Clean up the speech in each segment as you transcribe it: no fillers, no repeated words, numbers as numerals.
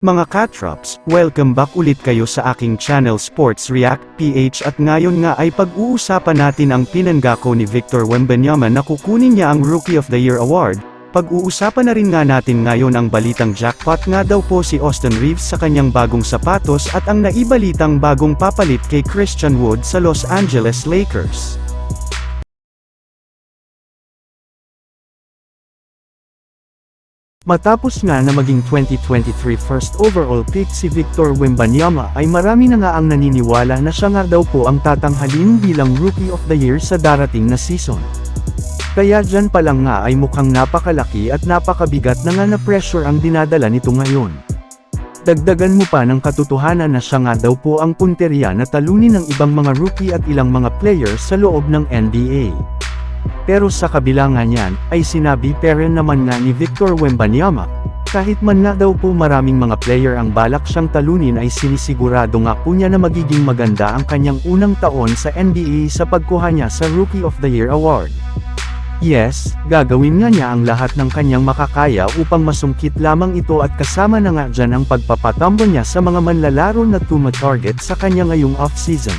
Mga katrops, welcome back ulit kayo sa aking channel Sports React PH at ngayon nga ay pag-uusapan natin ang pinanggako ni Victor Wembanyama na kukunin niya ang Rookie of the Year award. Pag-uusapan na rin nga natin ngayon ang balitang jackpot nga daw po si Austin Reeves sa kanyang bagong sapatos at ang naibalitang bagong papalit kay Christian Wood sa Los Angeles Lakers. Matapos nga na maging 2023 first overall pick si Victor Wembanyama ay marami na nga ang naniniwala na siya nga daw po ang tatanghalin bilang Rookie of the Year sa darating na season. Kaya dyan pa lang nga ay mukhang napakalaki at napakabigat na nga na pressure ang dinadala nito ngayon. Dagdagan mo pa ng katotohanan na siya nga daw po ang punteriya na talunin ng ibang mga rookie at ilang mga players sa loob ng NBA. Pero sa kabila nga niyan, ay sinabi pa rin naman nga ni Victor Wembanyama, kahit man nga daw po maraming mga player ang balak siyang talunin ay sinisigurado nga po niya na magiging maganda ang kanyang unang taon sa NBA sa pagkuha niya sa Rookie of the Year award. Yes, gagawin nga niya ang lahat ng kanyang makakaya upang masungkit lamang ito at kasama na nga dyan ang pagpapatambo niya sa mga manlalaro na tuma-target sa kanya ngayong off-season.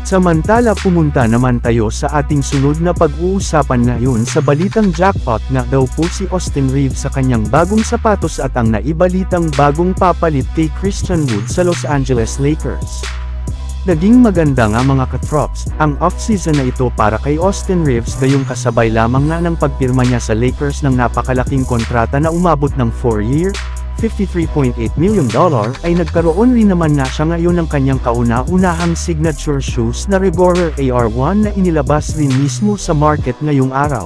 Samantala pumunta naman tayo sa ating sunod na pag-uusapan ngayon sa balitang jackpot nga daw po si Austin Reeves sa kanyang bagong sapatos at ang naibalitang bagong papalit kay Christian Wood sa Los Angeles Lakers. Naging maganda nga mga katrops, ang off-season na ito para kay Austin Reeves gayong kasabay lamang nga ng pagpirma niya sa Lakers ng napakalaking kontrata na umabot ng 4-year, $53.8 million ay nagkaroon rin naman nga siya ngayon ng kanyang kauna-unahang signature shoes na Regorer AR1 na inilabas rin mismo sa market ngayong araw.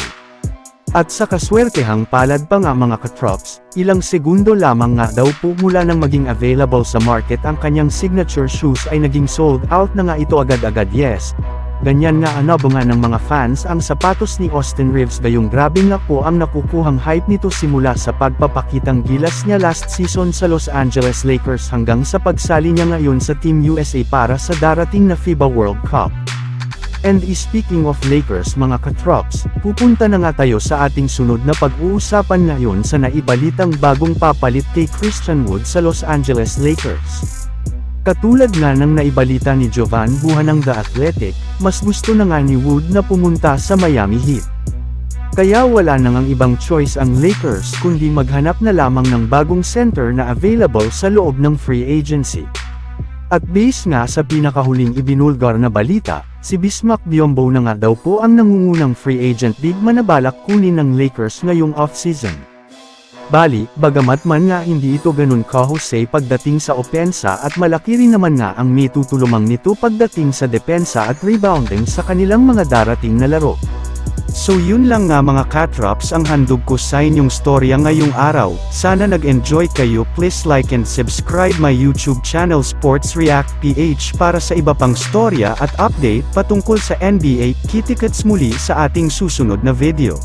At sa kaswertehang palad pa nga mga katrops, ilang segundo lamang nga daw po mula nang maging available sa market ang kanyang signature shoes ay naging sold out na nga ito agad-agad. Yes, ganyan nga anabangan ng mga fans ang sapatos ni Austin Reeves gayong grabe nga po ang nakukuhang hype nito simula sa pagpapakitang gilas niya last season sa Los Angeles Lakers hanggang sa pagsali niya ngayon sa Team USA para sa darating na FIBA World Cup. And speaking of Lakers mga katrops, pupunta na nga tayo sa ating sunod na pag-uusapan ngayon sa naibalitang bagong papalit kay Christian Wood sa Los Angeles Lakers. Katulad nga ng naibalita ni Jovan Buha ng The Athletic, mas gusto na nga ni Wood na pumunta sa Miami Heat. Kaya wala na ngang ibang choice ang Lakers kundi maghanap na lamang ng bagong center na available sa loob ng free agency. At base nga sa pinakahuling ibinulgar na balita, si Bismack Biyombo na nga daw po ang nangungunang free agent big man na balak kunin ng Lakers ngayong off-season. Bali, bagamat man nga hindi ito ganun kahusay pagdating sa opensa at malaki rin naman nga ang may tutulumang nito pagdating sa depensa at rebounding sa kanilang mga darating na laro. So yun lang nga mga katrops ang handog ko sa inyong storya ngayong araw. Sana nag-enjoy kayo. Please like and subscribe my YouTube channel Sports React PH para sa iba pang storya at update patungkol sa NBA. Kita-kits muli sa ating susunod na video.